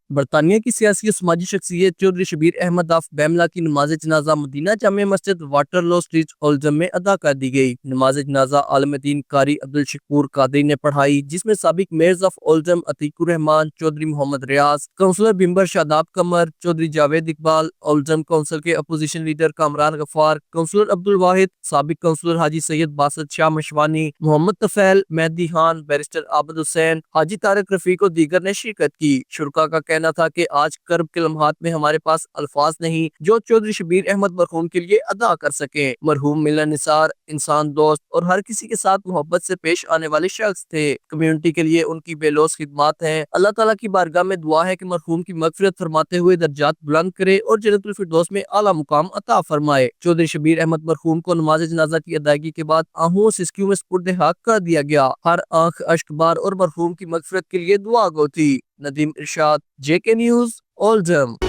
برطانیہ کی سیاسی و سماجی شخصیت چوہدری شبیر احمد آف بہملہ کی نماز جنازہ مدینہ جامع مسجد واٹرلو اسٹریٹ اولڈہم میں ادا کر دی گئی۔ نماز جنازہ عالم دین قاری عبدالشکور قادری نے پڑھائی، جس میں سابق mayors of Oldham Atiq Ur Rahman, Chaudhry Muhammad Riaz, councillor بمبر شاداب قمر، چوہدری جاوید اقبال، اولڈہم کونسل کے opposition leader Kamran Ghaffar, councillor Abdul Wahid, سابق کونسلر حاجی سید باسط شاہ مشوانی، محمد طفیل، مہدی خان، بیرسٹر عابد حسین، حاجی طارق رفیق و دیگر نے شرکت کی۔ شرکا کا کہنا تھا کہ آج کرب کے لمحات میں ہمارے پاس الفاظ نہیں جو چوہدری شبیر احمد مرحوم کے لیے ادا کر سکیں۔ مرحوم ملن نثار، انسان دوست اور ہر کسی کے ساتھ محبت سے پیش آنے والے شخص تھے۔ کمیونٹی کے لیے ان کی بے لوث خدمات ہیں۔ اللہ تعالیٰ کی بارگاہ میں دعا ہے کہ مرحوم کی مغفرت فرماتے ہوئے درجات بلند کرے اور جنت الفردوس میں اعلیٰ مقام عطا فرمائے۔ چوہدری شبیر احمد مرحوم کو نماز جنازہ کی ادائیگی کے بعد آہوں سسکیوں میں سپرد حق کر دیا گیا۔ ہر آنکھ اشک بار اور مرحوم کی مغفرت کے لیے دعا گو تھی۔ ندیم ارشاد، JK نیوز، اولڈہم۔